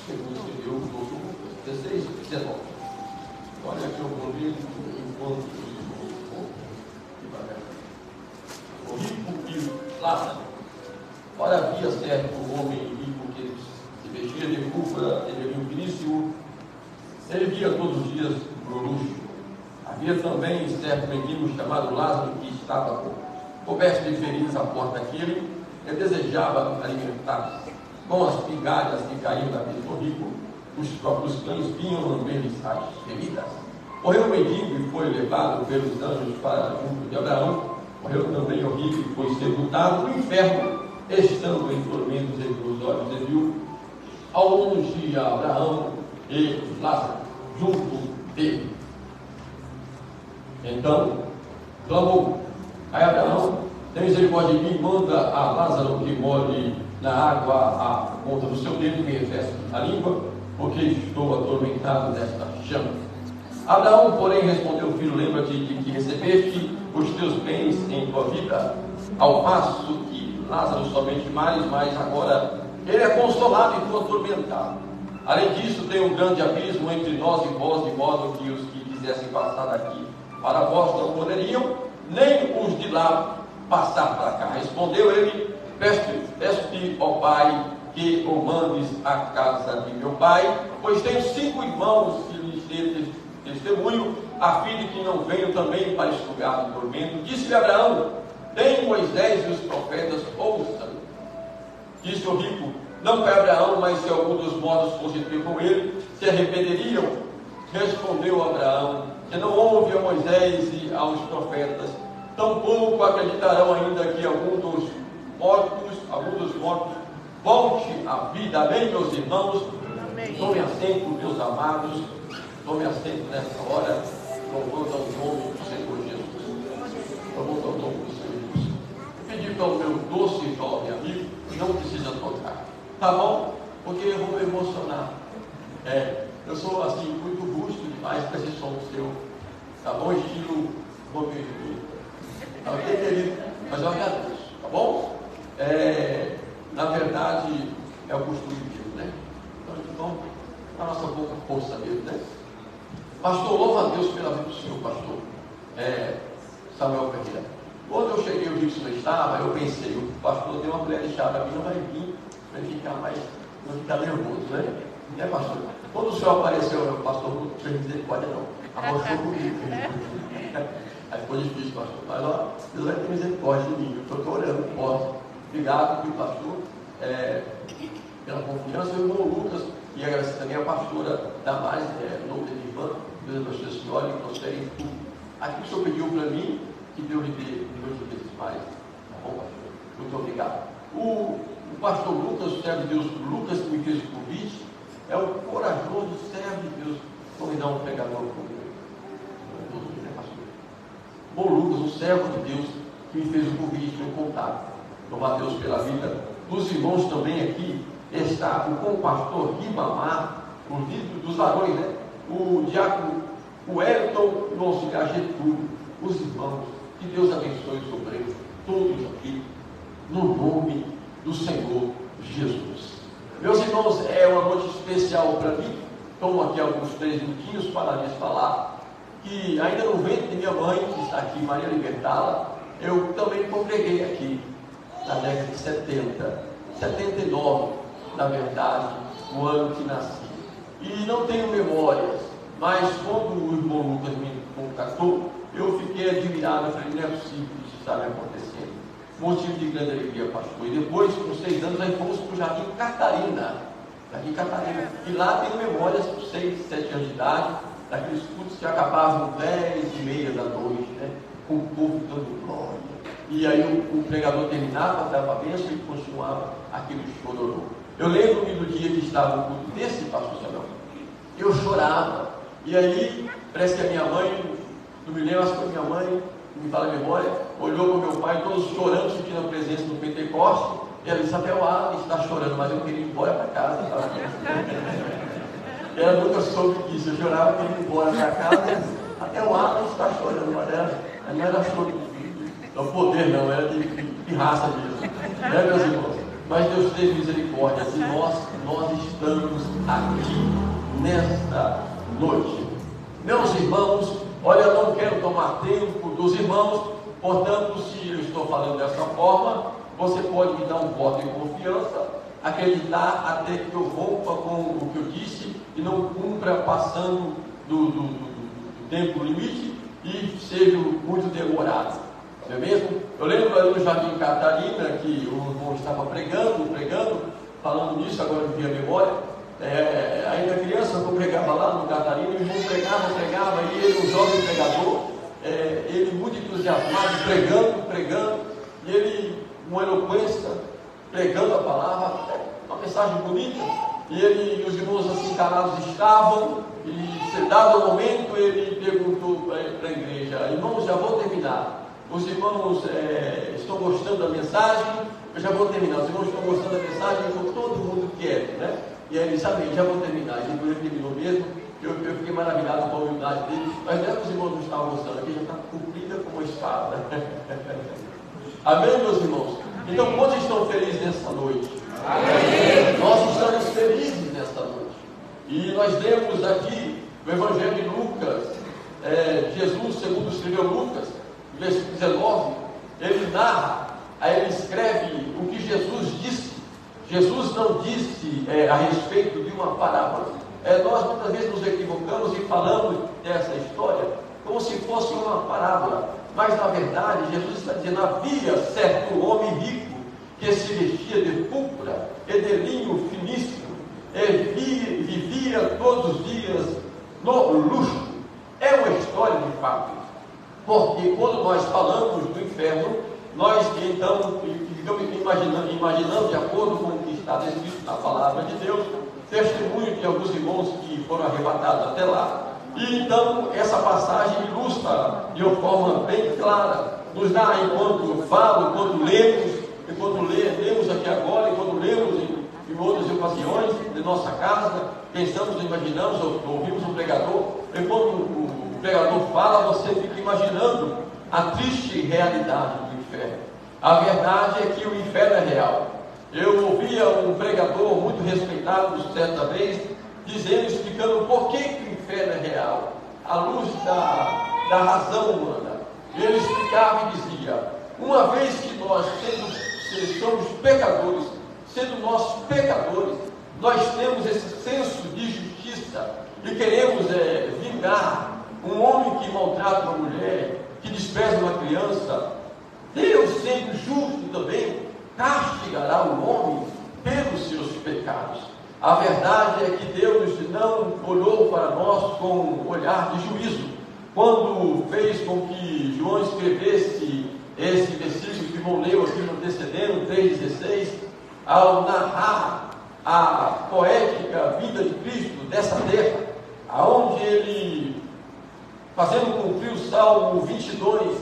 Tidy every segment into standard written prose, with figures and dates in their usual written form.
segundo escreveu o doutor Lucas 16, 19. Olha aqui eu vou ler enquanto o rico e Lázaro. Ora, havia certo homem rico que se vestia de púrpura e de vinho finíssimo. Ele via todos os dias no luxo. Havia também certo mendigo chamado Lázaro que estava coberto de feridas à porta daquele. Ele desejava alimentar-se com as migalhas que caíam da mesa do rico. Os próprios cães vinham lamber-lhe as feridas. Morreu o mendigo e foi levado pelos anjos para junto de Abraão. Morreu também o rico e foi sepultado no inferno, estando em tormentos entre os olhos e viu ao longe Abraão e Lázaro junto dele. Então clamou: Aí Abraão, tem misericórdia de mim, manda a Lázaro que molhe na água a ponta do seu dedo e me refresque a língua, porque estou atormentado nesta chama. Abraão, porém, respondeu: Filho, lembra-te de que recebeste os teus bens em tua vida, ao passo que Lázaro somente mais, mas agora ele é consolado e tu atormentado. Além disso, tem um grande abismo entre nós e vós, de modo que os que quisessem passar daqui para vós não poderiam, nem os de lá passar para cá. Respondeu ele: Peço-te, ó Pai, que o mandes à casa de meu pai, pois tenho 5 irmãos que lhes dê testemunho, a fim de que não venham também para este lugar do tormento. Disse-lhe Abraão: Tem Moisés e os profetas, ouçam. Disse o rico: Não foi Abraão, mas se algum dos mortos fosse ter com ele, se arrependeriam. Respondeu Abraão: Que não ouve a Moisés e aos profetas, tampouco acreditarão ainda que algum dos mortos volte à vida. Amém, meus irmãos? Amém. Tome assento, meus amados. Tome assento nessa hora, louvando ao nome do Senhor Jesus. Louvando ao nome do Senhor Jesus. Eu pedi para o meu doce jovem amigo, não precisa tocar, tá bom? Porque eu vou me emocionar. Eu sou assim, muito rústico demais para esse som seu, tá bom? Estilo Romeu e Julieta. Tá ok, querido? Mas eu agradeço, tá bom? Na verdade, é o costume de Deus, né? Então, a nossa boca força mesmo, né? Pastor, louva a Deus pela vida do Senhor, pastor Samuel Ferreira. Quando eu cheguei, o Gibson não estava, eu pensei: o pastor tem uma colher de chá para mim, não vai vir, vai ficar mais, não ficar nervoso, né, pastor? Quando o senhor apareceu, o pastor não fez misericórdia, não, arrochou comigo. Aí ficou difícil, pastor, mas ó, Deus vai ter misericórdia de mim, eu estou orando, posso. Obrigado, viu, pastor, pela confiança. O irmão Lucas, e agradecer também a pastora Damares, nome da minha irmã. Deus abençoe a senhora e prospere em tudo. Aquilo que o senhor pediu para mim, que Deus lhe dê 2 vezes mais. Tá bom, pastor? Muito obrigado. O pastor Lucas, o servo de Deus, Lucas, que me fez o convite, é um corajoso servo de Deus. Vou me dar um pregador comigo. Né, pastor? Bom, Lucas, um servo de Deus, que me fez o convite, meu contato. Louvar a Deus pela vida dos irmãos também aqui. Está o compastor Ribamar, o líder dos varões, né? O diácono, o Elton e o auxiliar Getúlio, os irmãos. Que Deus abençoe os obreiros, todos aqui, no nome do Senhor Jesus. Meus irmãos, é uma noite especial para mim. Tomo aqui alguns 3 minutinhos para lhes falar que ainda no ventre de minha mãe, que está aqui, Maria Libertala, eu também congreguei aqui na década de 70, 79, na verdade, o ano que nasci. E não tenho memórias, mas quando o irmão Lucas me contatou, eu fiquei admirado. Eu falei: não é possível que isso está me acontecendo. Motivo de grande alegria, pastor. E depois, com 6 anos, aí fomos para o Jardim Catarina. E lá tenho memórias com 6, 7 anos de idade, daqueles cultos que acabavam 10h30 da noite, né? Com o povo dando glória. E aí o pregador terminava, dava a bênção e continuava aquele chororô. Eu lembro-me do dia que estava no culto desse pastor Samuel. Eu chorava. E aí, parece que a minha mãe, não me lembro, acho que foi minha mãe, me fala a memória, olhou para o meu pai, todos chorando, sentindo a presença do Pentecoste. E ela disse: até o Alan está chorando, mas eu queria ir embora para casa. Ela nunca soube disso. Eu chorava, queria ir embora para casa. Até o Alan está chorando, mas ela não era choro. Não poder não, era de raça mesmo, né, meus irmãos? mas Deus teve misericórdia de nós estamos aqui nesta noite. Meus irmãos, olha, eu não quero tomar tempo dos irmãos, portanto, se eu estou falando dessa forma, você pode me dar um voto de confiança, acreditar até que eu rompa com o que eu disse e não cumpra passando do tempo limite e seja muito demorado. Não é mesmo? Eu lembro ali no Jardim Catarina que o irmão estava pregando, falando nisso, agora me veio a memória. Ainda criança, eu pregava lá no Catarina, o irmão pregava, e ele, um jovem pregador, ele muito entusiasmado, pregando, e ele, com eloquência, pregando a palavra, uma mensagem bonita, e os irmãos assim calados estavam, e dado o momento, ele perguntou para a igreja: irmãos, já vou terminar. Os irmãos estão gostando da mensagem? Eu já vou terminar. Os irmãos estão gostando da mensagem? Todo mundo quer, né? E aí ele sabe, já vou terminar. E depois ele terminou mesmo. Eu fiquei maravilhado com a humildade dele. Mas não é que os irmãos não estavam gostando, aqui já está cumprida como uma espada. Amém, meus irmãos? Então, quantos estão felizes nesta noite? Amém. Nós estamos felizes nesta noite. E nós lemos aqui o Evangelho de Lucas, Jesus, segundo escreveu Lucas, versículo 19, ele narra, aí ele escreve o que Jesus disse. Jesus não disse a respeito de uma parábola. Nós muitas vezes nos equivocamos e falamos dessa história como se fosse uma parábola, mas na verdade Jesus está dizendo: havia certo homem rico que se vestia de púrpura e de linho finíssimo, vivia todos os dias no luxo. É uma história de fato. Porque quando nós falamos do inferno, nós então ficamos imaginando, de acordo com o que está descrito na palavra de Deus, testemunho de alguns irmãos que foram arrebatados até lá. E então essa passagem ilustra de uma forma bem clara, nos dá, enquanto falo, enquanto lemos aqui agora, enquanto lemos em outras ocasiões de nossa casa, pensamos, imaginamos, ouvimos um pregador, enquanto o pregador fala, você fica imaginando a triste realidade do inferno. A verdade é que o inferno é real. Eu ouvia um pregador muito respeitado certa vez dizendo, explicando por que o inferno é real, à luz da razão humana. Ele explicava e dizia: uma vez que nós somos pecadores, sendo nós pecadores, nós temos esse senso de justiça e queremos vingar um homem que maltrata uma mulher, que despreza uma criança. Deus, sendo justo também, castigará o homem pelos seus pecados. A verdade é que Deus não olhou para nós com um olhar de juízo, quando fez com que João escrevesse esse versículo que João leu aqui no antecedendo, 3,16, ao narrar a poética vida de Cristo dessa terra, aonde ele, fazendo cumprir o Salmo 22,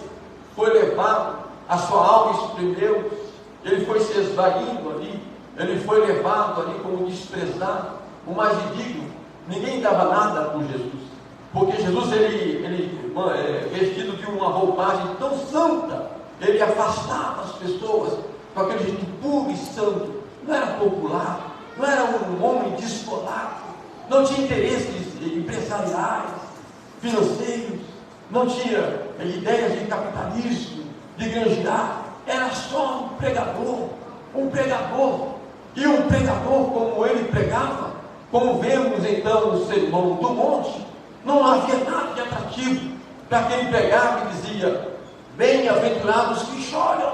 foi levado, a sua alma espremeu, ele foi se esvaindo ali, ele foi levado ali como desprezado, o mais indigno. Ninguém dava nada por Jesus, porque Jesus, ele vestido de uma roupagem tão santa, ele afastava as pessoas com aquele jeito puro e santo. Não era popular, não era um homem descolado, não tinha interesses empresariais, financeiros, não tinha ideias de capitalismo, de granjear. Era só um pregador, e um pregador como ele pregava, como vemos então no Sermão do Monte, não havia nada de atrativo para quem pregava e dizia: bem-aventurados que choram,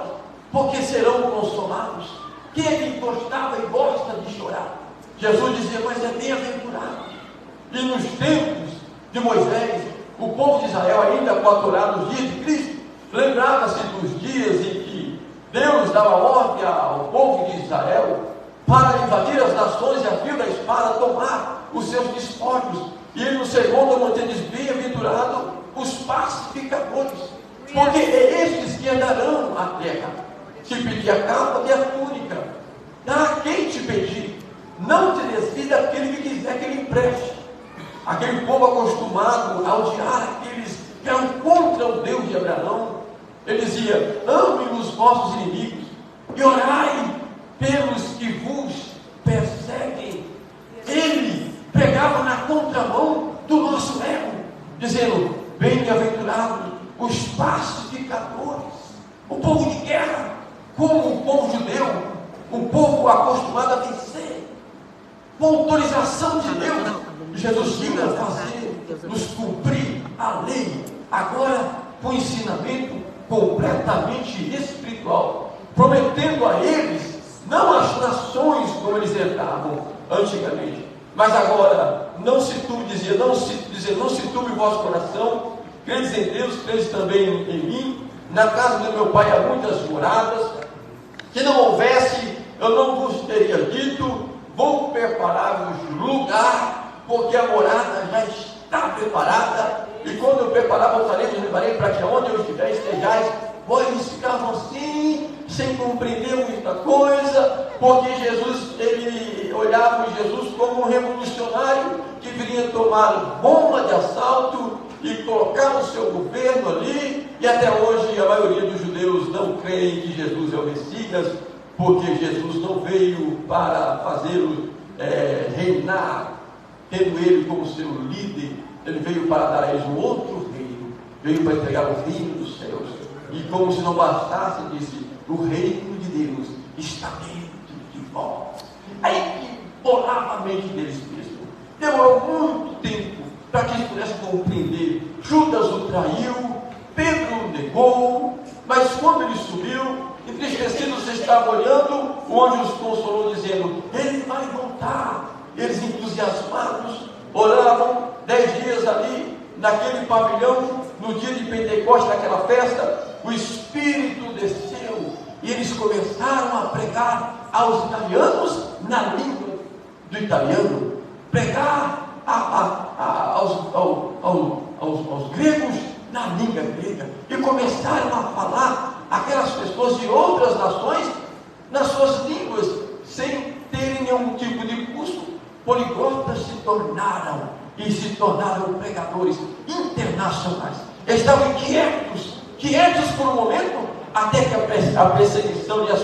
porque serão consolados. Quem é que gostava e gosta de chorar? Jesus dizia: mas é bem-aventurado. E nos tempos de Moisés, o povo de Israel, ainda aturar nos dias de Cristo, lembrava-se dos dias em que Deus dava ordem ao povo de Israel para invadir as nações e a fio da espada tomar os seus despojos. E ele no sermão do monte diz: bem-aventurado os pacificadores, porque é estes que herdarão a terra. Te pedir a capa e a túnica, dá a quem te pedir, não te desvie daquele que quiser que ele empreste. Aquele povo acostumado a odiar aqueles que eram contra o Deus de Abraão, ele dizia: ame os vossos inimigos e orai pelos que vos perseguem. Ele pregava na contramão do nosso ego, dizendo: bem-aventurados os pacificadores. O povo de guerra, como o povo judeu, um povo acostumado a vencer, com autorização de Deus, Jesus vinha fazer, nos cumprir a lei, agora com ensinamento completamente espiritual, prometendo a eles, não as nações como eles herdavam antigamente, mas agora, não se turbe, dizia, não se turbe o vosso coração, credes em Deus, credes também em mim. Na casa do meu pai há muitas moradas, se não houvesse, eu não vos teria dito, vou preparar-vos lugar, porque a morada já está preparada, e quando eu preparar, voltarei, vos levarei para que onde eu estiver estejais. Pois eles ficavam assim, sem compreender muita coisa, porque Jesus, ele olhava em Jesus como um revolucionário que viria tomar bomba de assalto e colocar o seu governo ali, e até hoje a maioria dos judeus não creem que Jesus é o Messias, porque Jesus não veio para fazê-lo reinar, tendo ele como seu líder. Ele veio para dar a eles um outro reino, veio para entregar o reino dos céus, e como se não bastasse, disse: o reino de Deus está dentro de vós. Aí que bolava a mente deles mesmo. Demorou muito tempo para que eles pudessem compreender. Judas o traiu, Pedro o negou, mas quando ele subiu, entristecidos estavam olhando, o anjo os consolou, dizendo: ele vai voltar. Eles, entusiasmados, oravam 10 dias ali, naquele pavilhão, no dia de Pentecostes, naquela festa. O Espírito desceu, e eles começaram a pregar aos italianos na língua do italiano, pregar aos gregos na língua grega, e começaram a falar aquelas pessoas de outras nações nas suas línguas, sem terem nenhum tipo de curso. Poliglotas se tornaram pregadores internacionais. Estavam quietos por um momento, até que a perseguição lhes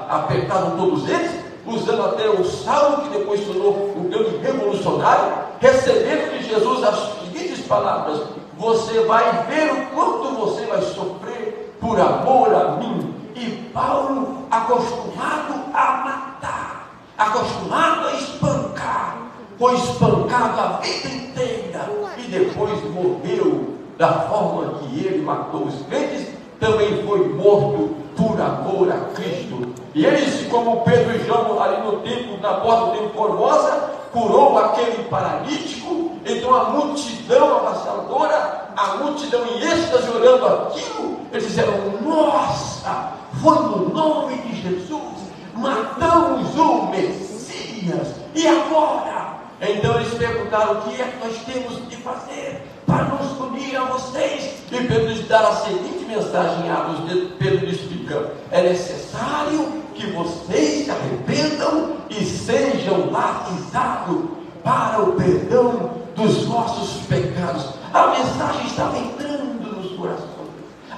apertaram todos eles, usando até o Saulo, que depois tornou o grande revolucionário, recebendo de Jesus as seguintes palavras: você vai ver o quanto você vai sofrer por amor a mim. E Paulo, acostumado a matar, acostumado a espancar, foi espancado a vida inteira, e depois morreu da forma que ele matou os crentes, também foi morto por amor a Cristo. E eles, como Pedro e João, ali no templo, na porta do templo Formosa, curou aquele paralítico. Então a multidão avassaladora, a multidão em êxtase orando aquilo, eles disseram: nossa, foi no nome de Jesus, matamos o Messias, e agora? Então eles perguntaram: o que é que nós temos de fazer para nos unir a vocês? E Pedro lhes dá a seguinte mensagem em Atos. Pedro lhes explica: é necessário que vocês se arrependam e sejam batizados para o perdão dos vossos pecados. A mensagem estava entrando nos corações,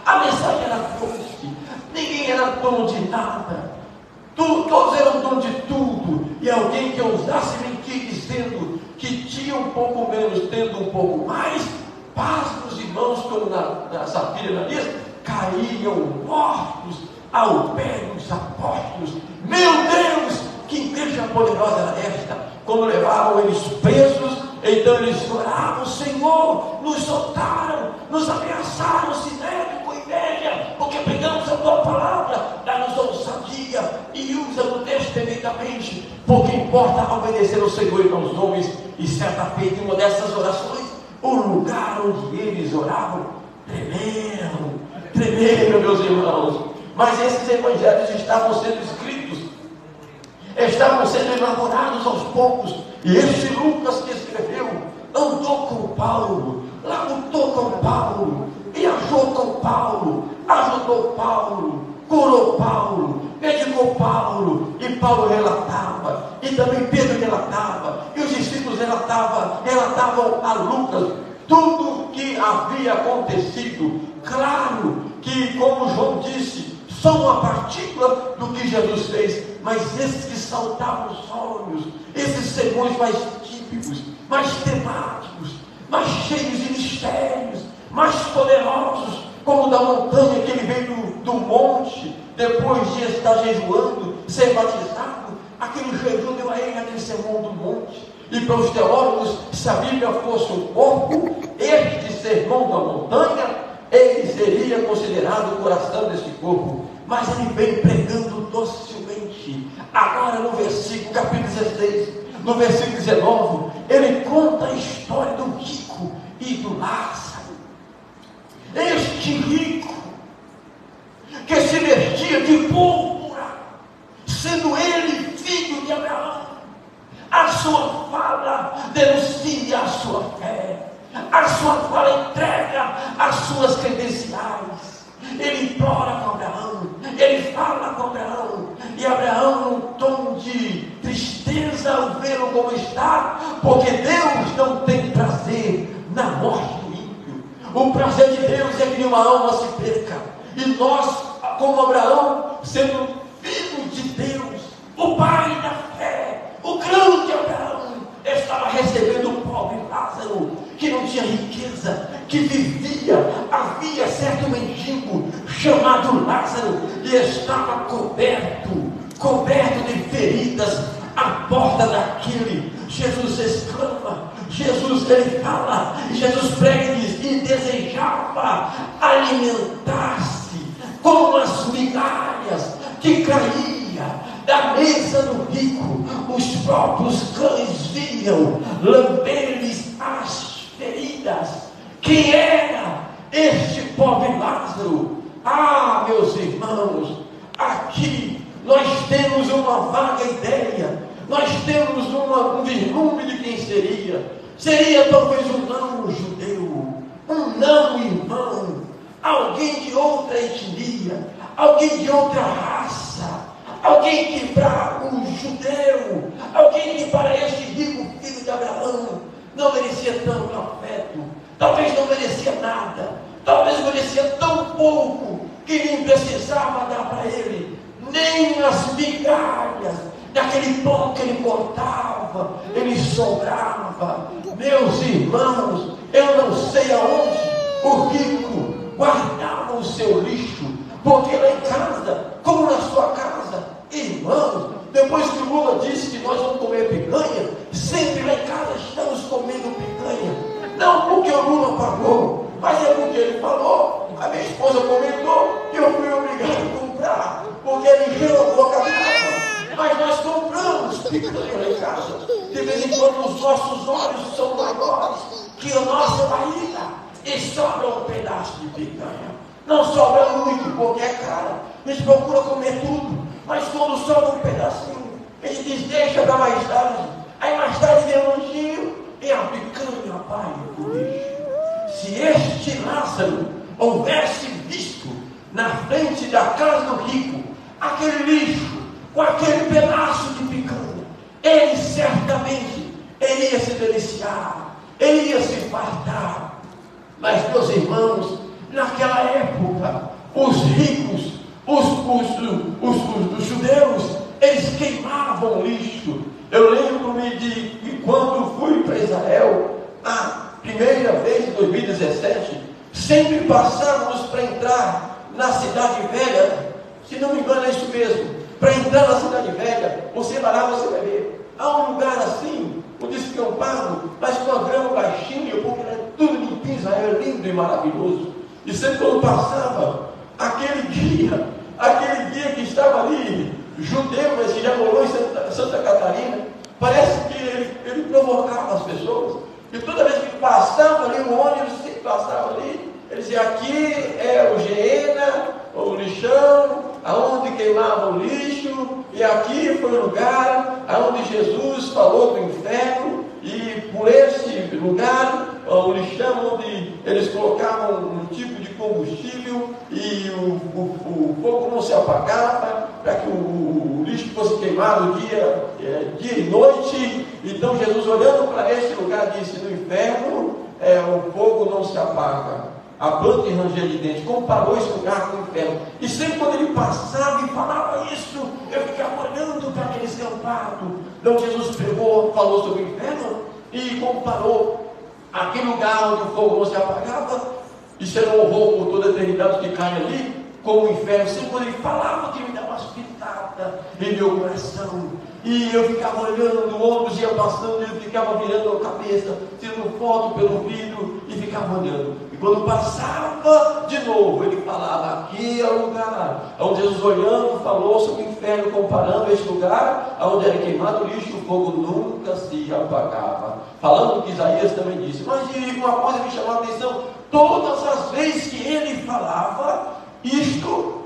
a mensagem era doce, ninguém era dono de nada, todos eram donos de tudo, e alguém que ousasse mentir dizendo que tinha um pouco menos, tendo um pouco mais, paz dos irmãos, como na Safira e Ananias, caíam mortos ao pé dos apóstolos. Meu Deus, que igreja poderosa era esta! Quando levavam eles presos, então eles oravam: Senhor, nos soltaram, nos ameaçaram, se neve com inveja, porque pregamos a tua palavra, dá-nos ousadia e usa-nos destemidamente, porque importa obedecer ao Senhor e não aos homens. E certa feita, em uma dessas orações, o lugar onde eles oravam tremeram, meus irmãos. Mas esses evangelhos estavam sendo escritos, estavam sendo elaborados aos poucos, e este Lucas que escreveu andou com Paulo, labutou com Paulo, viajou com Paulo, ajudou Paulo, curou Paulo, medicou Paulo, e Paulo relatava, e também Pedro relatava, e os discípulos relatavam a Lucas tudo o que havia acontecido. Claro que, como João disse, só uma partícula do que Jesus fez, mas esses que saltavam os olhos, esses sermões mais típicos, mais temáticos, mais cheios de mistérios, mais poderosos, como o da montanha que ele veio do monte, depois de estar jejuando, ser batizado. Aquele jejum deu a ele aquele sermão do monte. E para os teólogos, se a Bíblia fosse um corpo, este sermão da montanha, ele seria considerado o coração desse corpo. Mas ele vem pregando docilmente. Agora no versículo, capítulo 16, no versículo 19, ele conta a história do rico e do Lázaro. Este rico, que se vestia de púrpura, sendo ele filho de Abraão, a sua fala denuncia a sua fé, a sua fala entrega as suas credenciais. Ele implora com Abraão, ele fala com Abraão, e Abraão, num tom de tristeza ao vê-lo como está, porque Deus não tem prazer na morte do ímpio. O prazer de Deus é que nenhuma alma se perca, e nós, como Abraão, sendo filhos de Deus, o pai da fé, o grande Abraão, estava recebendo o pobre Lázaro, que não tinha riqueza, que vivia. Havia certo mendigo chamado Lázaro, e estava coberto de feridas à porta daquele. Jesus exclama, Jesus ele fala, e Jesus prega e diz, e desejava alimentar-se com as migalhas que caía da mesa do rico. Os próprios cães vinham lamber-lhes as feridas. Quem era este pobre Lázaro? Ah, meus irmãos, aqui nós temos uma vaga ideia, nós temos um vislumbre de quem seria. Seria talvez um não judeu, um não irmão, alguém de outra etnia, alguém de outra raça, alguém que para um judeu, alguém que para este rico filho de Abraão não merecia tanto afeto, talvez não merecia nada, talvez merecia tão pouco que nem precisava dar para ele nem as migalhas daquele pão que ele cortava, ele sobrava. Meus irmãos, eu não sei aonde o rico guardava o seu lixo, porque lá em casa, como na sua casa, irmãos, depois que o Lula disse que nós vamos comer picanha, sempre lá em casa estamos comendo picanha. Não porque o Lula pagou, mas é porque ele falou. A minha esposa comentou e eu fui obrigado a comprar, porque ele jogou a cabeça. Mas nós compramos picanha lá em casa. De vez em quando os nossos olhos são maiores que a nossa barriga, e sobra um pedaço de picanha. Não sobra muito, porque é cara. A gente procura comer tudo, mas quando sobra um pedacinho, a gente diz, deixa para mais tarde. Aí mais tarde vem um lanchinho e a picanha vai pro lixo. Se este Lázaro houvesse visto na frente da casa do rico aquele lixo, com aquele pedaço de picanha, ele certamente iria se deliciar, ele ia se fartar. Mas, meus irmãos, naquela época, os ricos, os judeus, eles queimavam lixo. Eu lembro-me de que quando fui para Israel, a primeira vez, em 2017, sempre passávamos para entrar na Cidade Velha. Se não me engano é isso mesmo. Para entrar na Cidade Velha, você vai lá, você vai ver. Há um lugar assim, um descampado, mas com a grama baixinha, porque era tudo limpinho, Israel é lindo e maravilhoso. E sempre quando passava, aquele guia que estava ali, judeu, mas que já morou em Santa Catarina, parece que ele provocava as pessoas. E toda vez que passava ali, o ônibus que passava ali, ele dizia, aqui é o Geena, o lixão, aonde queimava o lixo, e aqui foi o lugar aonde Jesus falou do inferno, e por esse lugar, o lixão, onde eles colocavam um tipo de combustível, e o fogo não se apagava, para que o lixo fosse queimado dia e noite. Então Jesus, olhando para esse lugar, disse, no inferno, o fogo não se apaga. a planta e ranger de dente, comparou esse lugar com o inferno. E sempre quando ele passava e falava isso, eu ficava olhando para aquele escampado. Então Jesus falou sobre o inferno e comparou aquele lugar onde o fogo não se apagava e será um horror por toda a eternidade que cai ali, como o inferno. Sempre quando ele falava, que me dava umas pitadas em meu coração. E eu ficava olhando, o ônibus ia passando, e eu ficava virando a cabeça, tirando foto pelo vidro e ficava olhando. E quando passava de novo, ele falava: aqui é o lugar onde Jesus, olhando, falou sobre o inferno, comparando este lugar onde era queimado o lixo e o fogo nunca se apagava. Falando o que Isaías também disse. Mas uma coisa me chamou a atenção: todas as vezes que ele falava isto,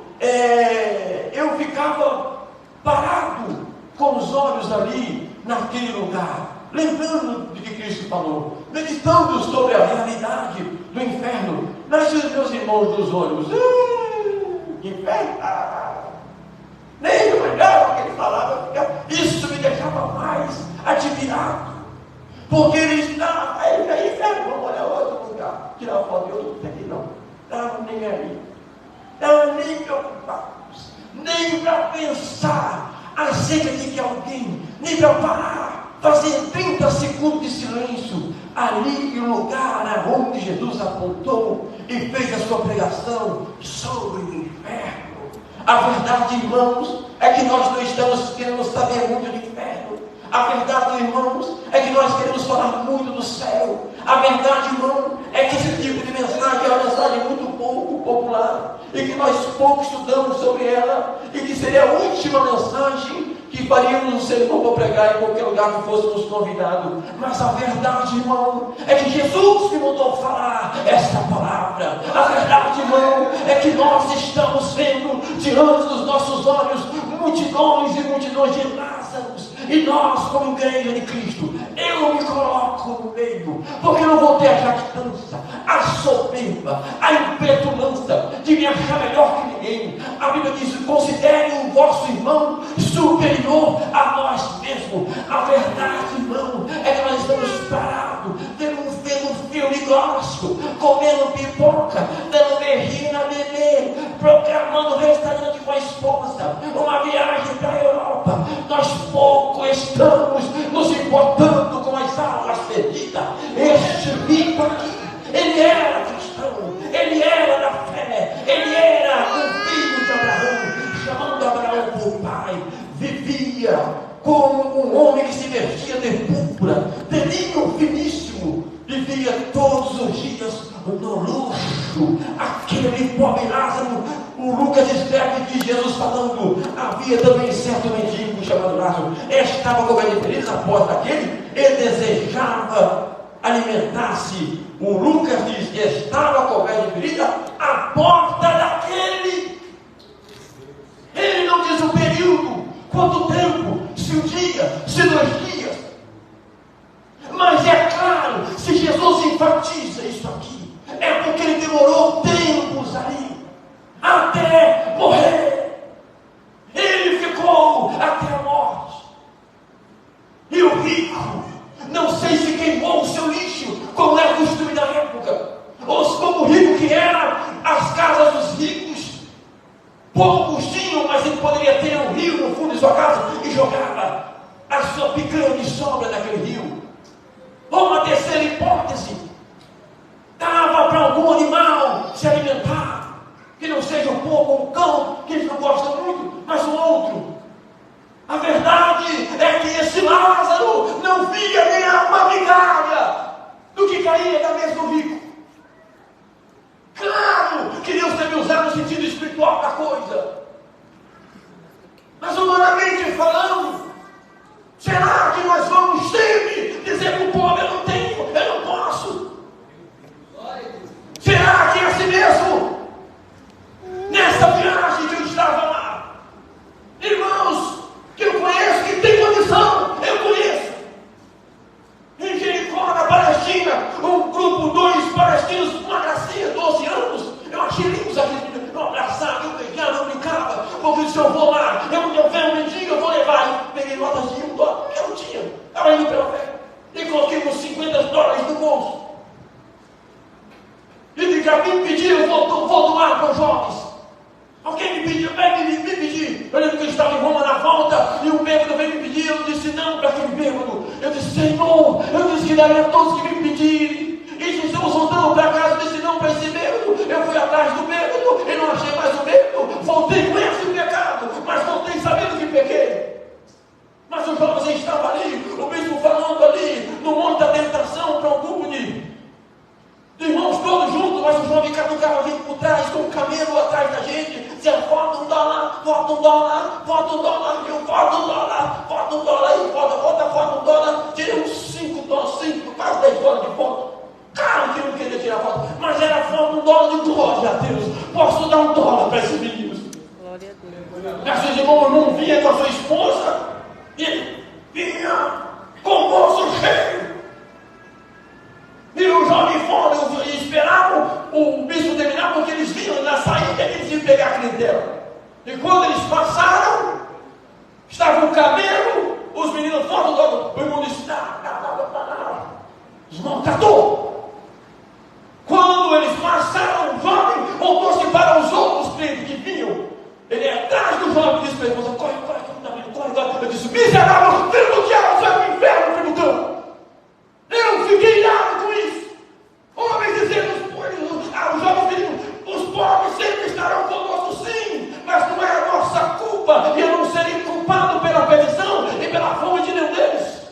eu ficava parado, com os olhos ali, naquele lugar, lembrando do que Cristo falou, meditando sobre a realidade do inferno. Mas os meus irmãos dos ônibus, inferno, nem olhava o que ele falava, isso me deixava mais admirado, porque ele estava, aí inferno, vamos olhar outro lugar, tirar foto de outro lugar, aqui não, estava nem ali, estava nem preocupados, nem para pensar acerca de que alguém, nem para parar, fazer 30 segundos de silêncio, ali no lugar onde Jesus apontou e fez a sua pregação sobre o inferno. A verdade, irmãos, é que nós não estamos querendo saber muito do inferno. A verdade, irmãos, é que nós queremos falar muito do céu. A verdade, irmão, é que esse tipo de mensagem é uma mensagem muito pouco popular, e que nós pouco estudamos sobre ela, e que seria a última mensagem que faríamos um sermão para pregar em qualquer lugar que fôssemos convidados. Mas a verdade, irmão, é que Jesus me mandou falar esta palavra. A verdade, irmão, é que nós estamos vendo diante dos nossos olhos multidões e multidões de Lázaros, e nós, como igreja de Cristo, eu me coloco no meio, porque eu não vou ter a jactância, a soberba, a impetulância de me achar melhor que ninguém. A Bíblia diz: considerem o vosso irmão superior a nós mesmos. A verdade, irmão, é que nós estamos parados, vendo um filme gospel, comendo pipoca, dando beijinho na bebê, programando restaurante com a esposa, uma viagem para a Europa. Nós pouco estamos nos importando com as almas perdidas. Este rico aqui, ele era cristão, ele era da fé, ele era o filho de Abraão, chamando Abraão por pai, vivia como um homem que se vestia de púrpura, de linho finíssimo, vivia todos os dias no luxo. Aquele pobre Lázaro, o Lucas escreve de Jesus falando: havia também certo mendigo chamado Lázaro, estava comendo feliz após daquele, ele desejava alimentar-se. O Lucas diz que estava comendo ferida à porta daquele. Ele não diz o período, quanto tempo, se um dia, se 2 dias. Mas é claro, se Jesus enfatiza isso aqui, é porque ele demorou tempos ali, até morrer. Ele ficou até a morte. E o rico, não sei se queimou o seu lixo, como era o costume da época, ou como o rico que era, as casas dos ricos, poucos tinham, mas ele poderia ter um rio no fundo de sua casa e jogava a sua picanha de sobra naquele rio. Ou uma terceira hipótese, dava para algum animal se alimentar, que não seja um porco ou um cão, que eles não gostam muito, mas um outro. A verdade é que esse Lázaro não via nem uma migalha do que caía da mesa do rico. Claro que Deus deve usar no sentido espiritual da coisa, mas humanamente falando, será que nós vamos sempre dizer para o pobre: eu não tenho, eu não posso? Será que é assim mesmo? Nessa viagem que eu estava lá, irmãos que eu conheço, que tem condição, eu conheço, em Jericó, na Palestina, um grupo, 2 palestinos, uma gracinha, 12 anos, eu achei lindos aqui, eu abraçava, eu pegava, eu brincava, porque disse: eu vou lá, eu ver um mendigo, eu vou levar. Eu peguei notas de $1 que eu não tinha, estava indo pela fé, e coloquei darei a todos que me pedirem. E se estamos voltando para casa, disse não para esse bêbado. Eu fui atrás do bêbado e não achei mais o bêbado. Voltei com esse pecado, mas voltei sabendo que pequei. Mas os jovens estavam ali, o bispo falando ali, no monte da tentação, para um grupo de irmãos todos juntos, mas o jovem catucava a gente por trás, com o camelo atrás da gente, dizendo, bota $1, bota $1, bota $1, eu bota $1, bota $1, e bota $1, tirei uns $5, quase $10 de foto. Claro que eu não queria tirar foto, mas era foto $1 de glória a Deus. Posso dar $1 para esses meninos? Glória a Deus. Mas seus irmãos não vinha com a sua esposa, e ele vinha com o bolso cheio. E o jovem fora esperavam o bispo terminar, porque eles viram na saída que eles iam pegar a clientela. E quando eles passaram, estava o camelo, os meninos fora do irmão disse, desmontador. Quando eles passaram, o jovem voltou-se para os outros clientes que vinham. Ele é atrás do jovem e disse para ele, corre, corre. Eu disse, miserável, filho do diabo, vai para o inferno, filho do cão. Eu fiquei irado com isso. Homens dizendo, os jovens diriam, os pobres sempre estarão conosco, sim, mas não é a nossa culpa, e eu não serei culpado pela perdição e pela fome de nenhum deles.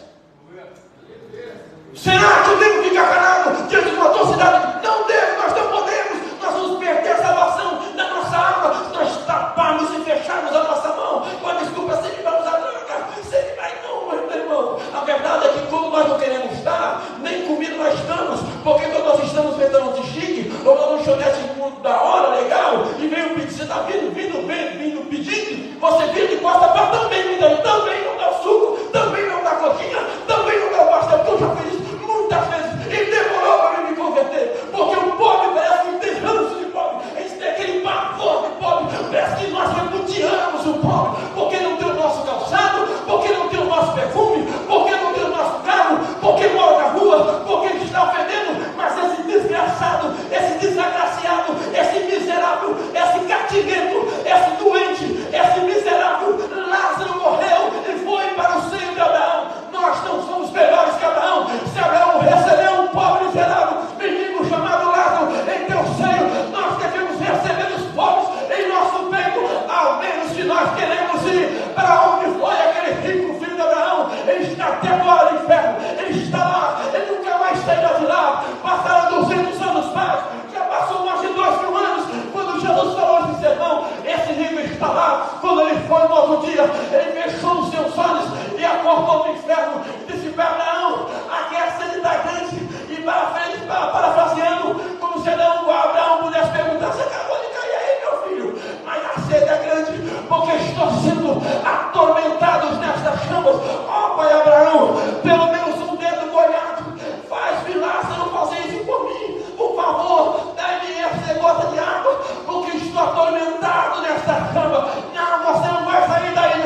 Será que eu devo ficar calado diante de uma atrocidade? Não devo, nós não podemos. Nós vamos perder a salvação da nossa alma se nós taparmos e fecharmos a nossa mão com a desculpa, se ele vai usar droga, se ele vai não, meu irmão. A verdade é que quando nós não queremos estar, nem comida nós estamos, porque quando nós estamos vendo de chique, ou numa lanchonete muito da hora, legal, e vem um pedido, você está vindo pedindo, você vira de costa para também me dar, também não dá o suco, também não dá a coxinha, também não dá o pastel, porque eu já fiz isso muitas vezes, e demorou para me converter, porque o pobre parece que tem ranço de pobre, eles têm aquele pavor de pobre, parece que nós repudiamos o pobre, porque não tem o nosso calçado, porque não tem o nosso perfume, porque não tem o nosso carro, porque mora na rua, porque ele está ofendendo, mas esse desgraçado, esse desgraciado, esse miserável, esse cativento, esse doente, esse miserável, Lázaro morreu e foi para o seio de Abraão. Nós não somos melhores que Abraão. Se Abraão recebeu um pobre miserável, menino chamado Lázaro em teu seio, nós devemos receber os pobres em nosso peito, ao menos se nós queremos ir para onde foi aquele rico filho de Abraão. Ele está até agora no inferno, ele está lá, ele nunca mais sairá de lá. Passaram 200 anos mais, já passou mais de 2.000 anos, quando Jesus falou esse sermão, esse rico está lá. Quando ele foi no outro dia, ele fechou os seus olhos e acordou no inferno e disse para Abraão, aqui é a sanidade grande. E para frente, parafraseando, como se Abraão pudesse perguntar, você acabou de cair aí, meu filho, mas a sede é grande, porque estou sendo atormentados nestas chamas. Ó pai Abraão, pelo menos um dedo molhado, faz-me Lázaro fazer isso por mim, por favor, dá-me essa gota de água, porque estou atormentado nesta chama. Não, você não vai sair daí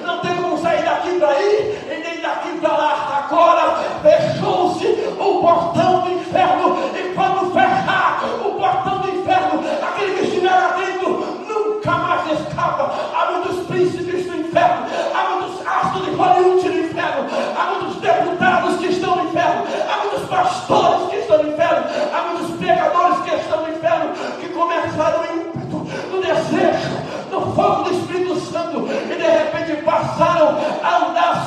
não tem como sair daqui para ir, e nem daqui para lá. Agora fechou-se o portão do inferno, e quando fechar o portão do inferno, aquele que estiver lá dentro nunca mais escapa. Há muitos príncipes do inferno, há muitos astros de Hollywood no inferno, há muitos deputados que estão no inferno, há muitos pastores que estão no inferno, há muitos pregadores que estão no inferno, que começaram no ímpeto, no desejo, no fogo do Espírito Santo, e de repente passaram a andar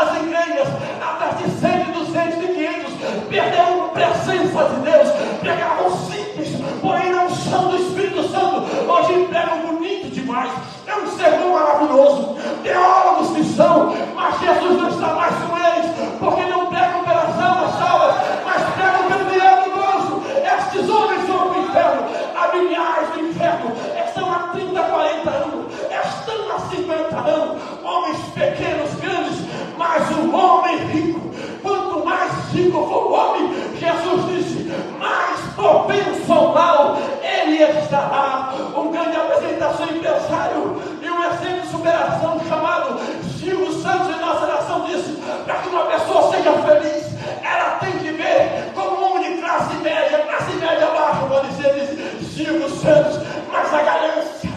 as igrejas, atrás de 100, 200 e 500, perderam a presença de Deus, pregavam simples, porém não são do Espírito Santo. Hoje pregam bonito demais, é um sermão maravilhoso, teólogos que são, mas Jesus não está mais com eles, porque não pregam pelas almas salvas, mas pregam pelo dinheiro do bolso. Estes homens vão para o inferno, há milhares do inferno, estão há 30, 40 anos, estão há 50 anos, homens pequenos, grandes, mas o homem rico, quanto mais rico for o homem, Jesus disse, mais propenso ao mal ele estará. Um grande apresentação empresário e um exemplo de superação chamado Silvio Santos em nossa nação disse, para que uma pessoa seja feliz, ela tem que ver como um homem de classe média baixa, pode ser, disse Silvio Santos. Mas a ganância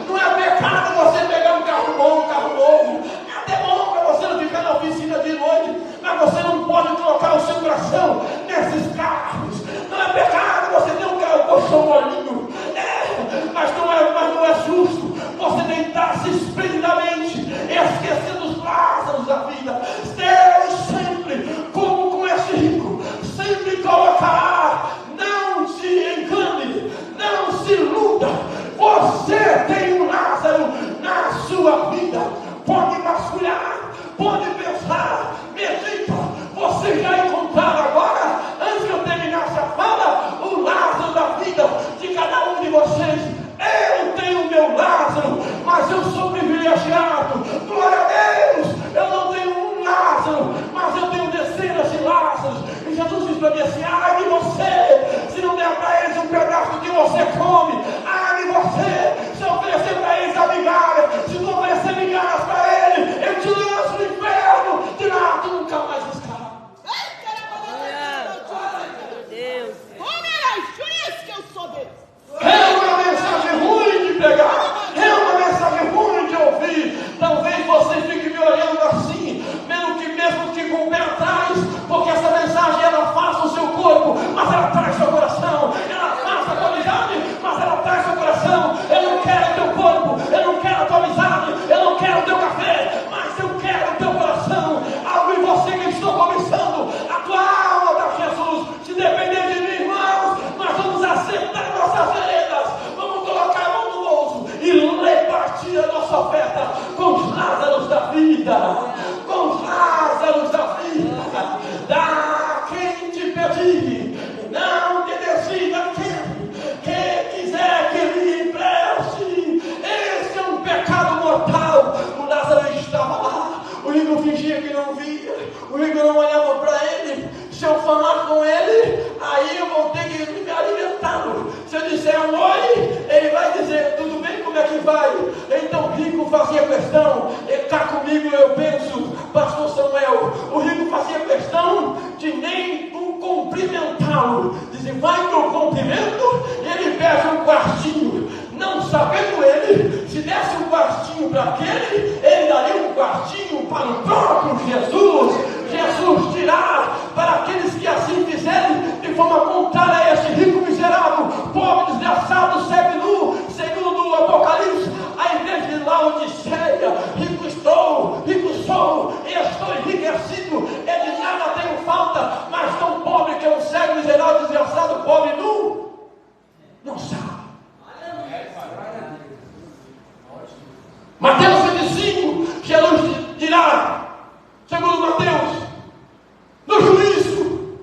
não é pecado você pegar um carro bom, um carro novo, é até bom para você não ficar na oficina de noite, mas pode pensar, medita. Vocês já encontraram agora, antes que eu terminasse a fala, o Lázaro da vida de cada um de vocês. Eu tenho o meu Lázaro, mas eu sou privilegiado. Glória a Deus. Eu não tenho um Lázaro, mas eu tenho dezenas de Lázaros. E Jesus diz para mim assim: ai de você, se não der para eles um pedaço que você come. Ai de você, se oferecer para eles a migalha. Se não oferecer migalhas para eles, eu te lanço no inferno. De lá tu nunca mais escapa. É uma mensagem ruim de pregar, é uma mensagem ruim de ouvir. Talvez você fique me olhando assim, mesmo que com o pé atrás, porque essa mensagem ela afasta o seu corpo, mas ela traz seu coração. Ela afasta a tua amizade, mas ela traz seu coração. Eu não quero o teu corpo, eu não quero a tua amizade, eu não quero o teu café, mas eu quero o teu coração. Algo em você que eu estou cobiçando, a tua alma da Jesus. Se depender de mim, irmãos, nós vamos acertar nossas veredas, vamos colocar a mão no bolso e repartir a nossa oferta com os Lázaros da vida, com os Lázaros da vida. Dá quem te pedir, não te decida quem quiser que lhe empreste. Esse é um pecado mortal. O Lázaro estava lá, o rico fingia que não via, o rico não olhava para ele. Se eu falar com ele, aí eu vou ter que me alimentá-lo. Se eu disser um oi, ele vai dizer: tudo bem, como é que vai? Então o rico fazia questão, está comigo, eu penso, pastor Samuel, o rico fazia questão de nem cumprimentá-lo. Dizia: vai que eu cumprimento, e ele pede um quartinho. Não sabendo ele, se desse um quartinho para aquele, ele daria um quartinho para o próprio Jesus. Jesus dirá para aqueles que assim fizerem, de forma contrária a este rico miserável, pobre, desgraçado, cego nu, segundo o Apocalipse, a igreja de Laodiceia: rico estou, rico sou, e estou enriquecido, e de nada tenho falta, mas tão pobre que é um cego, miserável, desgraçado, pobre nu, não sabe. Mateus 25, Jesus dirá, segundo Mateus, no juízo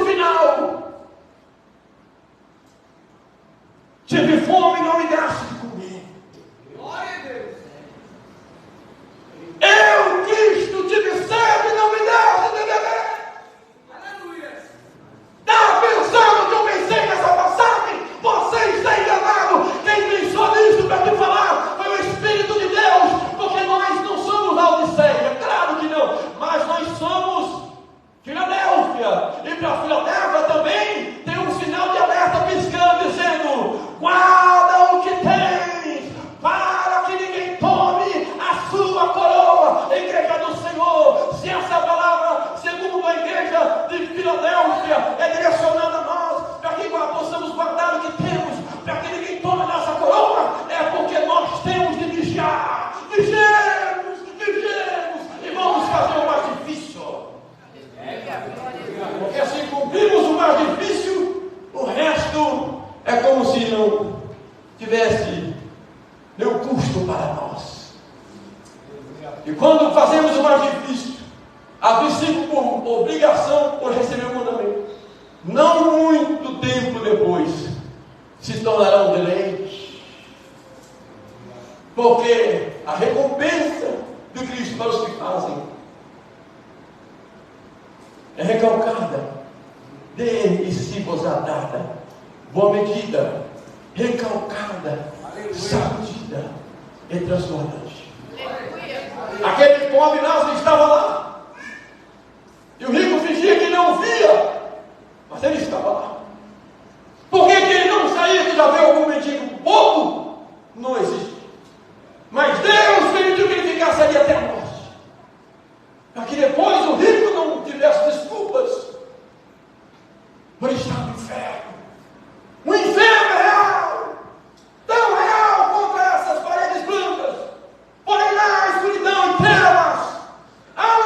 final: tive fome e não me deste de comer. Glória a Deus. Eu, Cristo, tive sede e não me deste de beber. Aleluia. Estava pensando que eu pensei nessa passagem? Você está enganado. Quem pensou nisso para te falar foi o Espírito de Deus, porque nós não somos Laodiceia, claro que não, mas nós somos Filadélfia. E para Filadélfia também tem um sinal de alerta piscando, dizendo: guarda o que tens, para que ninguém tome a sua coroa. Igreja do Senhor, se essa palavra, segundo a igreja de Filadélfia, é direcionada a nós, para que possamos guardar o que temos, para que ninguém tome a nossa coroa, é porque nós temos de vigiar. Vigiemos, e vamos fazer o mais difícil. Porque se cumprirmos o mais difícil, o resto é como se não tivesse nenhum custo para nós. E quando fazemos o mais difícil, a princípio por obrigação, por receber o mandamento, não muito tempo depois se tornará um deleite, porque a recompensa de Cristo para os que fazem é recalcada, dê e se vos dada, boa medida, recalcada, sacudida e transbordante. Aquele pobre Lázaro estava lá, e o rico fingia que não via, mas ele estava lá. Por que ele não saía? Que já veio algum mendigo bobo? Não existe. Mas Deus permitiu que ele ficasse ali até a morte, para que depois o rico não tivesse desculpas por estar no inferno. O inferno é real, tão real contra essas paredes brancas, porém lá a escuridão e trevas, há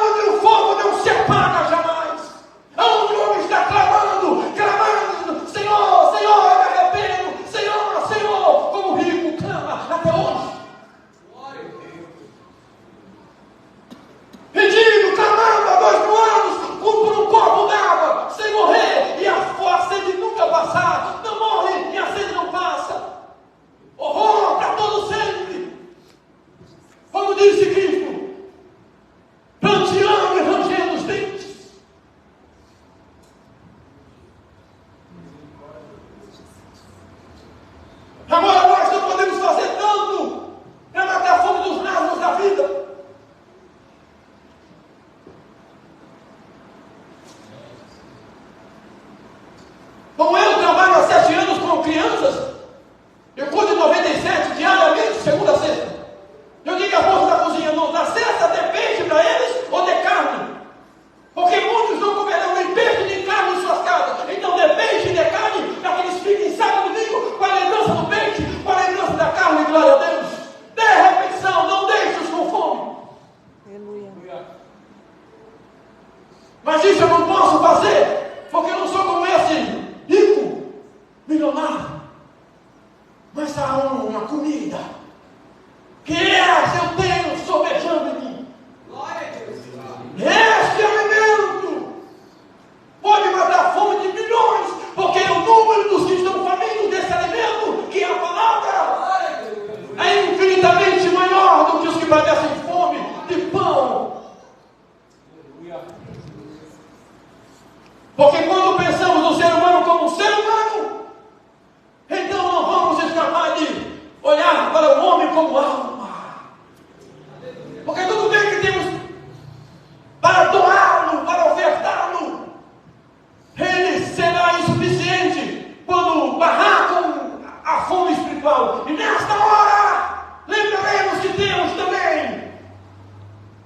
Mas isso eu não posso fazer, porque eu não sou como esse rico, milionário. Mas há uma comida que essa eu tenho sobejando em mim. Este alimento pode matar a fome de milhões, porque o número dos que estão famintos desse alimento, que é a palavra, é infinitamente maior do que os que padecem fome de pão. Porque quando pensamos no ser humano como um ser humano, então não vamos escapar de olhar para o homem como alma. Porque tudo bem que temos para doá-lo, para ofertá-lo, ele será insuficiente quando barrar com a fome espiritual. E nesta hora, lembraremos que temos também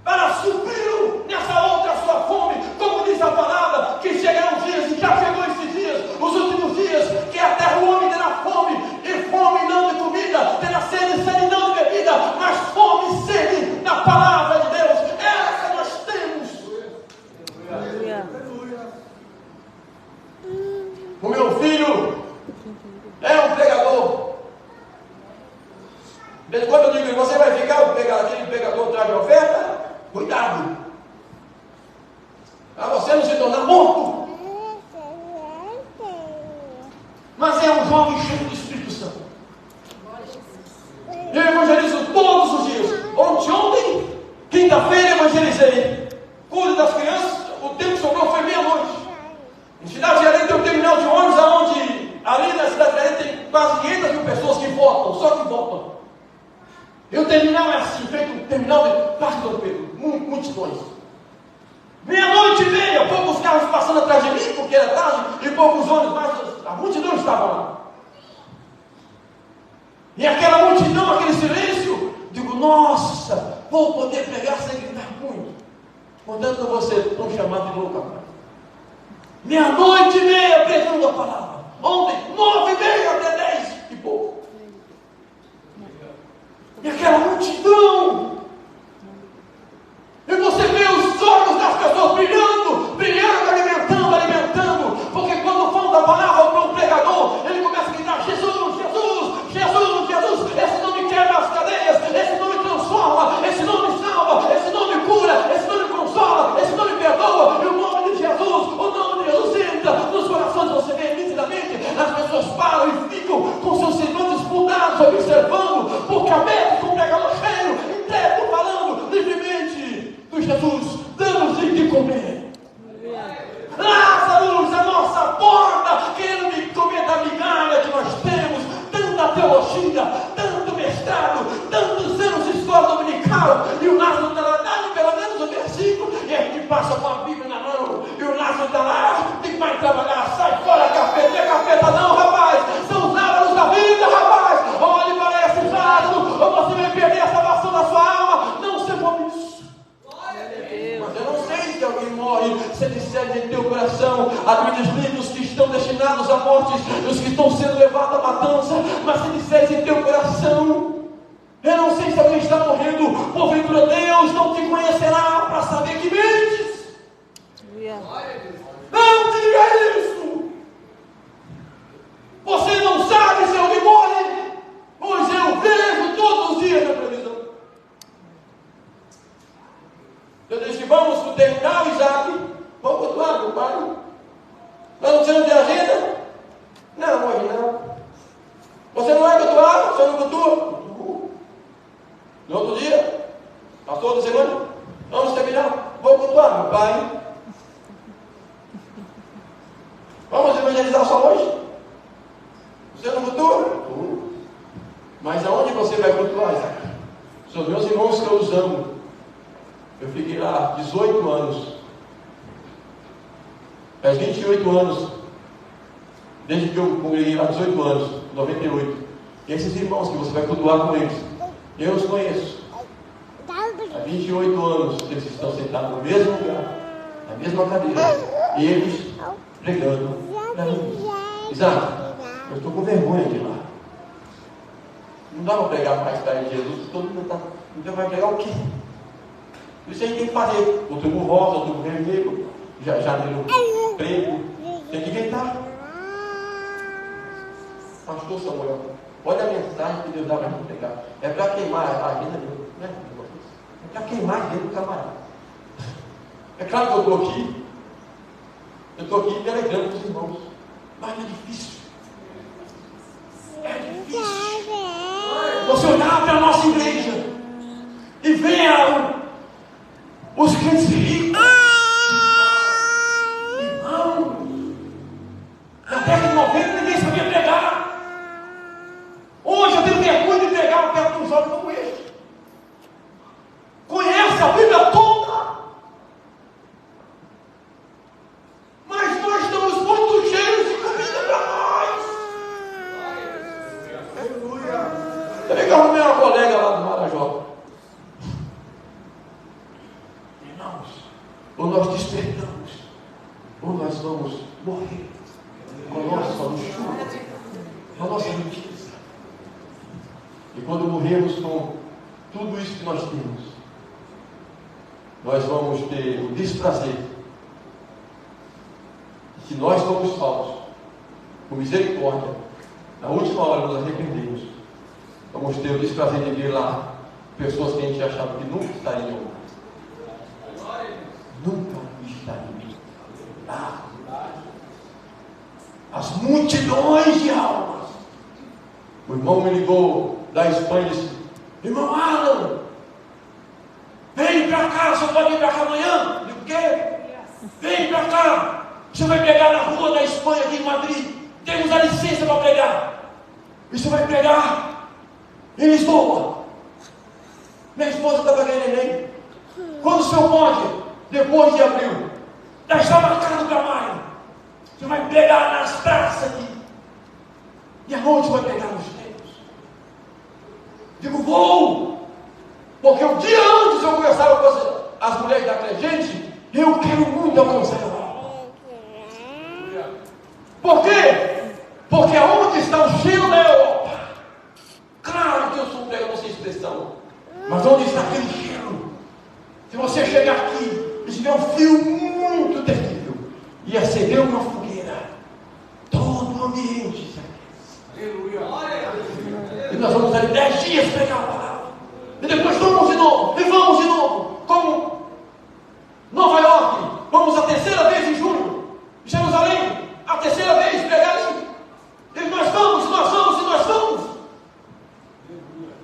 para supri-lo nessa outra sua fome, como diz a palavra, que chegarão dias, e já chegou esses dias, os últimos dias, que até o homem terá fome, e fome não de comida, terá sede, sede não de bebida, mas fome e sede na palavra de Deus. Essa nós temos. O meu filho é um pregador. Quando eu digo, você vai ficar aquele pregador atrás de oferta? Cuidado, para você não se tornar morto. Mas é um jovem cheio do Espírito Santo. Eu evangelizo todos os dias. Ontem, quinta-feira, evangelizei. Cuido das crianças. O tempo que sobrou foi meia-noite. Em Cidade de Areia tem um terminal de ônibus, onde ali na Cidade de Areia tem quase 500 mil pessoas que votam, só que votam. E o terminal é assim, feito um terminal de Parque Dom Pedro, multidões. Meia-noite e meia, poucos carros passando atrás de mim, porque era tarde, e poucos ônibus, mas a multidão estava lá. E aquela multidão, aquele silêncio, digo, nossa, vou poder pregar sem gritar muito. Portanto, eu vou ser tão chamado de louco agora. Meia-noite e meia, pregando a palavra. Ontem, 9h30 até 10 e pouco. E aquela multidão. E você vê os olhos das pessoas brilhando, brilhando, alimentando, alimentando. Porque quando falta a palavra para o pregador, ele começa a gritar: Jesus, Jesus, Jesus, Jesus. Esse nome quebra as cadeias, esse nome transforma, esse nome salva, esse nome cura, esse nome consola, esse nome perdoa. E o nome de Jesus, o nome de Jesus entra nos corações. Você vê nitidamente, as pessoas param e ficam com seus semblantes mudados, observando, porque a mente com o pregador cheio, inteiro, falando livremente do Jesus, damos de comer. Lázaro, a nossa porta, querendo me comer da migalha que nós temos, tanta teologia, tanto mestrado, tantos anos de escola dominical, e o Lázaro está lá, dá pelo menos um versículo, e a gente passa com a Bíblia na mão, e o Lázaro está lá, tem que mais trabalhar, sai fora, capeta, não é capeta não, rapaz, são os Lázaros da vida, rapaz, olhe para esse Lázaro, ou você vai perder a salvação da sua alma. Não se come isso. Mas eu não sei se alguém morre, se disser em teu coração, a Bíblia diz livros que estão destinados à morte, os que estão sendo levados à matança, mas se disser em teu coração, eu não sei se alguém está morrendo, porventura Deus não te conhecerá para saber que mentes. Não diga isso. Você não sabe se alguém morre, pois eu vejo todos os dias na televisão. Eu disse: vamos para o terminal, Isaac. Vamos para o outro lado, meu pai. Você não tem agenda? Não, hoje não. Você não vai para o outro lado? Você não cultua? No outro dia? Passou outra semana? Vamos terminar? Vamos para o outro lado, meu pai. Vamos evangelizar só hoje? Você não cultua? Mas aonde você vai cultuar, Isaac? São meus irmãos que eu os amo. Eu fiquei lá 18 anos. Faz 28 anos. Desde que eu congreguei lá 18 anos, 98. E esses irmãos que você vai cultuar com eles, eu os conheço. Há 28 anos eles estão sentados no mesmo lugar, na mesma cadeira. E eles pregando para mim. Isaac, eu estou com vergonha de ir lá. Não dá para pregar mais tarde de Jesus, todo mundo está. Então vai pregar o quê? Isso aí tem que fazer. Outubro rosa, outubro vermelho, janeiro preto. Tem que inventar. Pastor Samuel, olha a mensagem que Deus dá para a gente pegar. É para queimar a agenda dele. Né? É para queimar a agenda do camarada. É claro que eu estou aqui. Eu estou aqui delegando para os irmãos. Mas é difícil. É difícil. Você olhar para a nossa igreja e ver os crentes ricos. Irmão, na década de 90 ninguém sabia pregar. Hoje eu tenho vergonha de pregar perto de um jovem como este. Conhece a Bíblia toda. Mas nós estamos muito cheios de comida para nós. Aleluia. Eu arrumei uma colega lá do Marajó. Irmãos, ou nós despertamos, ou nós vamos morrer com a nossa luxúria, com a nossa riqueza. E quando morrermos com tudo isso que nós temos, nós vamos ter o desprazer que nós somos salvos, com misericórdia, na última hora nos arrependemos. Vamos ter o desprazer de ver lá pessoas que a gente achava que nunca estariam lá. Nunca estariam lá. As multidões de almas. O irmão me ligou da Espanha e disse: irmão Alan, vem para cá, você pode vir para cá amanhã? Eu digo: o quê? Vem para cá. Você vai pregar na rua da Espanha, aqui em Madrid. Temos a licença para pregar. E você vai pregar em Lisboa. Minha esposa está pegando neném. Quando o senhor pode? Depois de abril. Já está marcado para maio. Você vai pregar nas praças aqui. E aonde vai pregar nos templos? Digo: vou. Porque o dia antes eu conversava com as mulheres daquela gente, eu quero muito alcançar ela. Por quê? Porque aonde está o cheiro da Europa? Claro que eu sou um pregador sem expressão, mas onde está aquele cheiro? Se você chegar aqui e tiver um frio muito terrível e acender uma fogueira, todo o ambiente se aquece. Aleluia. E nós vamos ali 10 dias pregar a palavra. E depois vamos de novo. E vamos de novo. Como Nova York. Vamos a terceira vez em junho. Jerusalém. A terceira vez pregar ali. E nós vamos, nós vamos e nós vamos.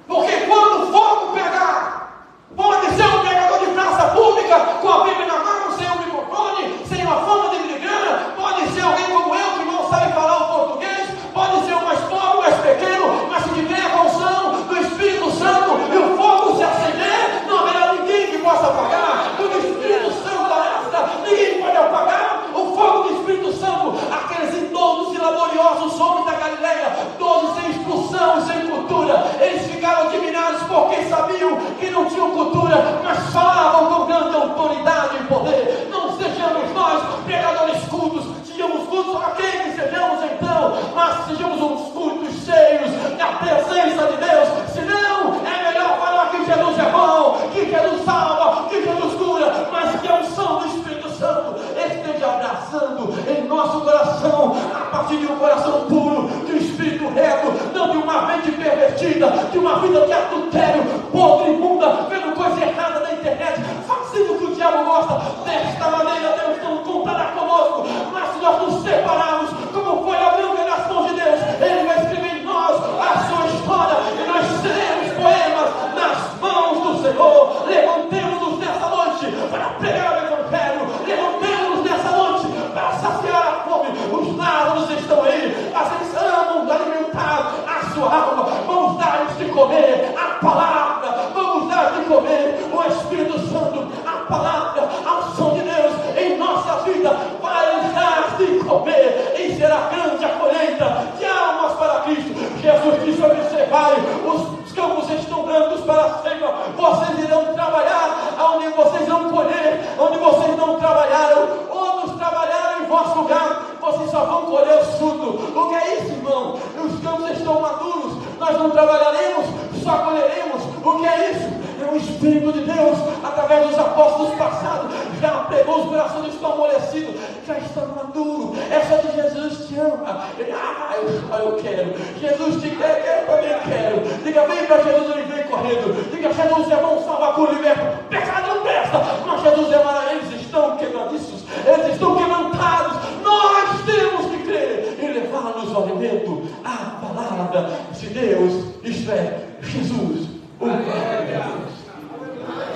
Porque quando o fogo pegar, pode ser um pregador de praça pública, com a Bíblia na mão, sem um microfone, sem uma fama de miligrama, pode ser alguém como eu, que não sabe falar o português, pode ser o mais pobre, mais pequeno, mas se tiver a unção do Espírito Santo e o fogo se acender, não haverá ninguém que possa apagar. Quando o Espírito Santo arrasta, ninguém pode apagar o fogo do Espírito Santo. Aqueles idosos e laboriosos homens da Galileia, todos sem instrução e sem cultura, eles ficaram admirados porque sabiam que não tinham cultura, mas falavam com grande autoridade e poder. Não sejamos nós pregadores cultos, sejamos cultos, ok, que sejamos então, mas sejamos uns cultos cheios da presença de Deus. Senão é melhor falar que Jesus é bom, que Jesus salva, que Jesus cura, mas que a unção do Espírito Santo esteja abraçando em nosso coração, a partir de um coração puro, de um espírito reto, não de uma mente pervertida, de uma vida de adultério, podre, imunda, vendo coisa errada na internet, fazendo o que o diabo gosta. Desta maneira Deus não contará conosco, mas se nós nos separarmos, como foi a branca nas mãos de Deus, Ele vai escrever em nós a sua história, e nós seremos poemas nas mãos do Senhor. Levantemos-nos nessa noite para pregar o Evangelho, levantemos-nos nessa noite para saciar a fome. Os Lázaros estão aí, eles amam alimentar a sua alma. Vamos dar-lhes de comer a palavra, vamos dar de comer o Espírito Santo, a palavra, a unção de Deus em nossa vida. Vai lhes dar de comer, e será grande a colheita de almas para Cristo. Jesus disse: observai, os campos estão brancos para a ceifa. Vocês irão trabalhar onde vocês não colher, onde vocês não trabalharam. Outros trabalharam em vosso lugar, vocês só vão colher o fruto. O que é isso, irmão? Os campos estão maduros, nós não trabalharemos, só colheremos. O que é isso? É o Espírito de Deus, através dos apóstolos passados, já os corações estão amolecidos, já estão maduros. É só que Jesus te ama. Eu quero. Jesus te quer, eu também quero. Diga, vem para Jesus, ele vem correndo. Diga, Jesus é bom, salva, cura, liberta. Pecado não presta, mas Jesus é maravilhoso. Eles estão quebradiços, eles estão quebrantados. Nós temos que crer e levar-nos ao alimento, a palavra de Deus, isto é, Jesus, o Cordeiro de Deus.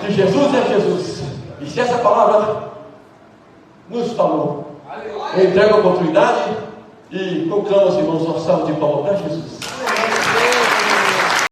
Se Jesus é Jesus, e se essa palavra nos falou, eu entrego a oportunidade e conclamo os irmãos uma salva de palmas.